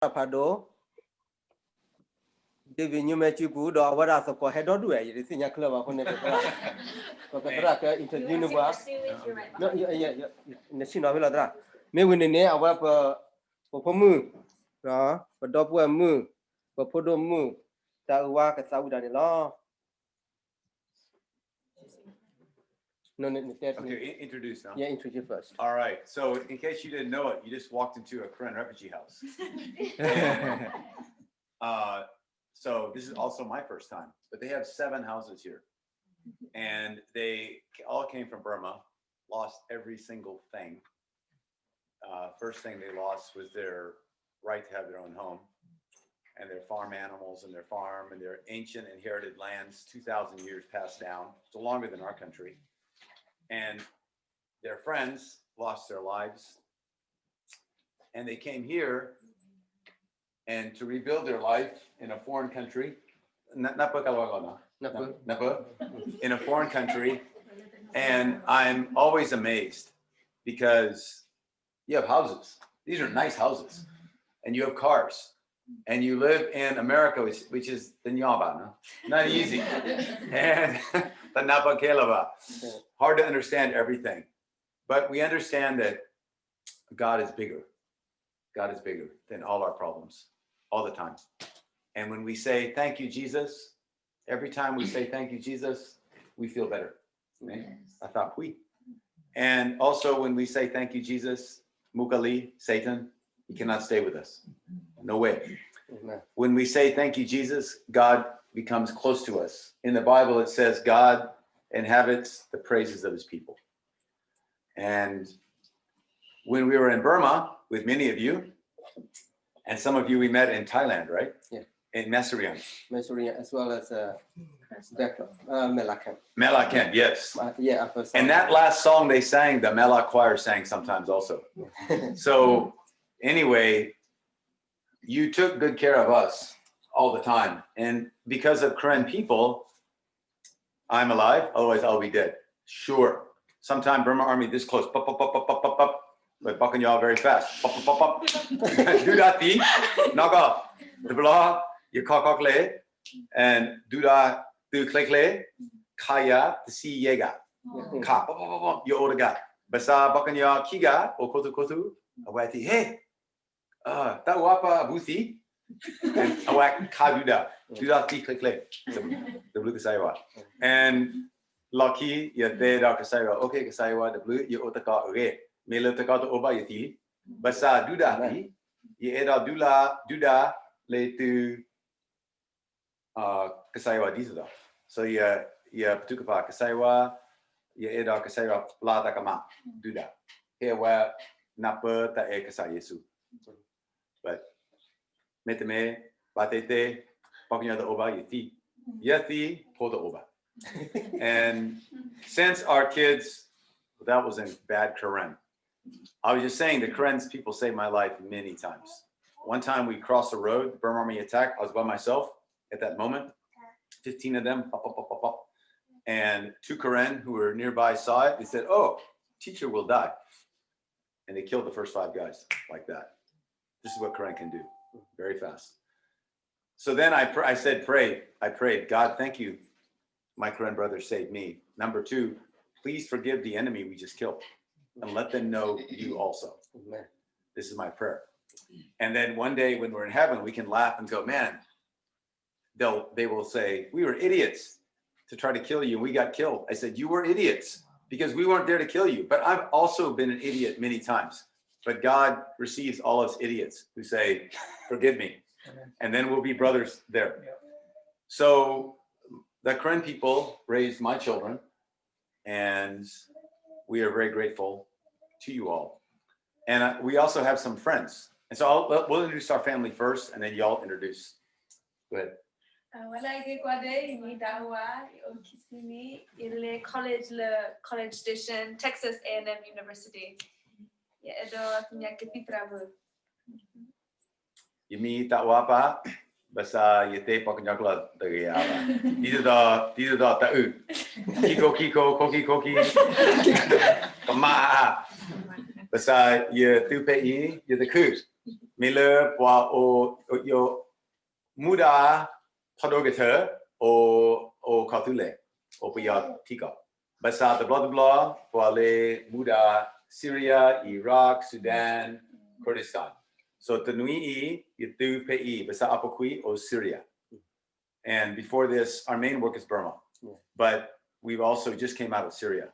Pado. David, you met you good or what else? Head or do I? You think you're clever on it? Interview. No, yeah. In the scene of Villadra. May win in there, our Pomu, but Dopu Moo, but Podo Moo, that work at Saudi law. No, okay, introduce now. Yeah, introduce first. All right. So, in case you didn't know it, you just walked into a Korean refugee house. So this is also my first time, but they have 7 houses here, and they all came from Burma. Lost every single thing. First thing they lost was their right to have their own home, and their farm animals, and their farm, and their ancient inherited lands, 2,000 years passed down, so longer than our country. And their friends lost their lives, and they came here and to rebuild their life in a foreign country, in a foreign country. And I'm always amazed because you have houses. These are nice houses, and you have cars, and you live in America, which is the Nyaba, not easy, and the Napakelava. Hard to understand everything, but we understand that God is bigger. God is bigger than all our problems, all the time. And when we say thank you, Jesus, every time we say thank you, Jesus, we feel better. Right? And also when we say thank you, Jesus, Mukali, Satan, he cannot stay with us. No way. When we say thank you, Jesus, God becomes close to us. In the Bible, it says God inhabits the praises of his people. And when we were in Burma with many of you, and some of you we met in Thailand, right? Yeah. In Mesurian. Mesurian as well as Melakan. Melakan, yes. Yeah. And that last song they sang, the Mela choir sang sometimes also. So anyway, you took good care of us all the time. And because of Korean people, I'm alive, otherwise I'll be dead. Sure. Sometime Burma army this close, pop, pop, pop, pop, pop, pop, pop. But bucking y'all very fast. Pop, pop, pop, pop. Do that thing. Knock off. The blah, you cock lay, and do that, do click lay, kaya, the sea yega. Ka, pop, pop, pop, you order got. Basa bucking y'all kiga, or kotu, awati, hey, that wapa buthi, and awak ka do that thing click lay. The blue kasaiwa. And lucky, you there, kasaiwa, okay, kasaiwa, the blue, you otaka, okay. Mela takato oba yati basa duda ni ye era duda le tu kasaiwa dizda so ya ptukapa kasaiwa ye era kasaiwa plata kama duda he wa napa ta e kasai yesu but meteme batete paknya the oba yati poto oba. And since our kids, that was in bad Karen. I was just saying the Karen people saved my life many times. One time we crossed the road, the Burma army attacked. I was by myself at that moment. 15 of them, pop, pop, pop, pop, pop. And 2 Karen who were nearby saw it. They said, "Oh, teacher will die." And they killed the first 5 guys like that. This is what Karen can do, very fast. So then I said, pray. I prayed, God, thank you. My Karen brothers saved me. Number 2, please forgive the enemy we just killed and let them know you also. Amen. This is my prayer. And then one day when we're in heaven, we can laugh and go, man, they will say, we were idiots to try to kill you and we got killed. I said, you were idiots because we weren't there to kill you. But I've also been an idiot many times. But God receives all us idiots who say, forgive me. And then we'll be brothers there. So the Karen people raised my children, and we are very grateful to you all. And we also have some friends. And so we'll introduce our family first, and then y'all introduce. Go ahead. College station, Texas A&M University. Yumi Tawapa, Basa Yete Pakanyakla, the Gayala. These are the Tau. Kiko, Koki, Kama. Basa Ye Tupe, you're the Coos. Miller o yo muda padogator o katule o pia tika. Basa the blah poale muda Syria, Iraq, Sudan, Kurdistan. So the nui yitu pei basa apokui o Syria. And before this, our main work is Burma. But we've also just came out of Syria,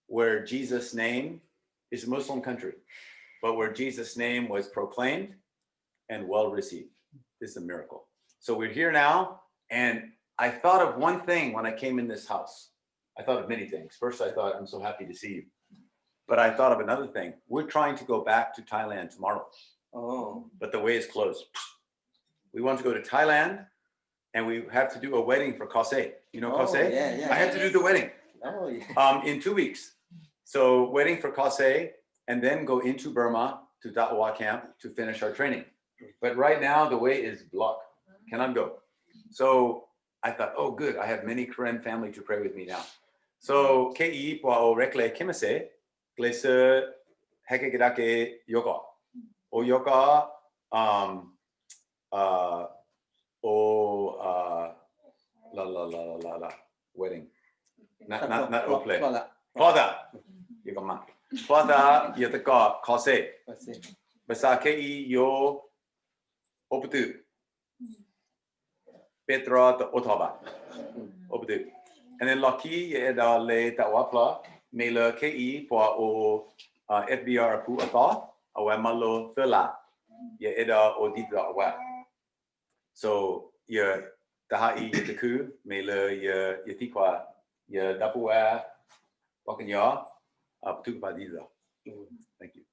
where Jesus' name is a Muslim country, but where Jesus' name was proclaimed and well received. This is a miracle. So we're here now, and I thought of one thing when I came in this house. I thought of many things. First, I thought, I'm so happy to see you. But I thought of another thing. We're trying to go back to Thailand tomorrow. Oh. But the way is closed. We want to go to Thailand, and we have to do a wedding for Kose. You know Kose? Yeah. I have to do the wedding in 2 weeks. So wedding for Kose, and then go into Burma to Datwa camp to finish our training. But right now, the way is blocked. Cannot go. So I thought, oh, good. I have many Karen family to pray with me now. So Kei Pao Rekle Kimase, Glese Hekegedake Yoga. O Yoga la wedding. Not Ople. Plata. Yogama. Plata Yataka Kase. Basa Kei Yo Oputu. Petra the Otaba. Oputu. And then Lucky Eda Le Tawapla, Mela Kei Pwa O FBR Pu Atha, Awamalo Thela, Ye Eda Odita Awa. So ye Tahai Yataku, Mela Ye Yatikwa, Ye Dapua, Wakanya, Patupa Diza. Thank you.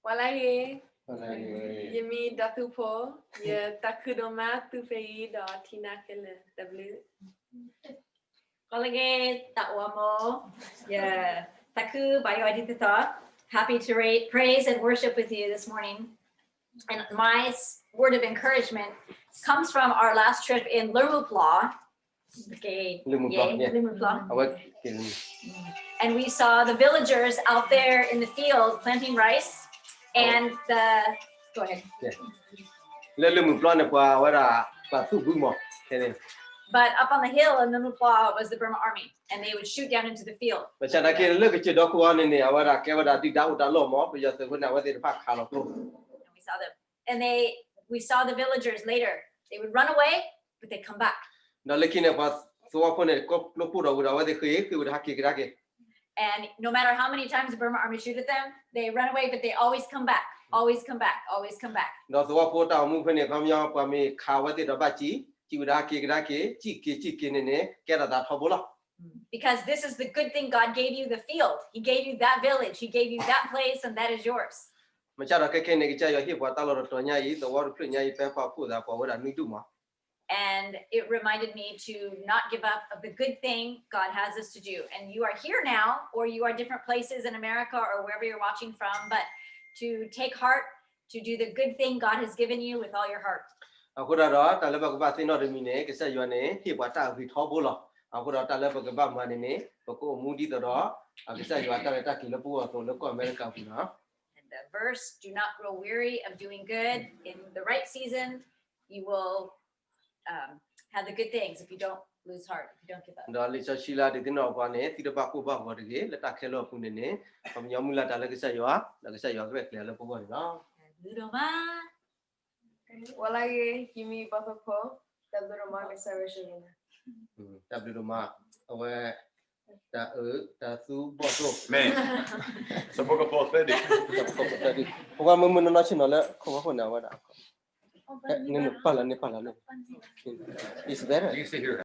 Walaye. Yemi datupo. Ye takudoma tupei da tina kele w. Kolege Tawamo, yeah, Taku Bayoidita. Happy to praise and worship with you this morning. And my word of encouragement comes from our last trip in Lurmupla. Okay, Lumupla. And we saw the villagers out there in the field planting rice, and go ahead. But up on the hill in Lurmupla was the Burma army, and they would shoot down into the field. And we saw them, and we saw the villagers later. They would run away, but they'd come back. And no matter how many times the Burma army shoot at them, they run away, but they always come back. Always come back. Always come back. Because this is the good thing. God gave you the field. He gave you that village. He gave you that place, and that is yours. And it reminded me to not give up of the good thing God has us to do. And you are here now, or you are different places in America or wherever you're watching from, but to take heart, to do the good thing God has given you with all your heart. And the verse, do not grow weary of doing good. In the right season, you will have the good things if you don't lose heart, if you don't give up. Walaye Yemi Batapo, Tabluroma Sarashina. Man, so book of 4:30. It's better. You can sit here.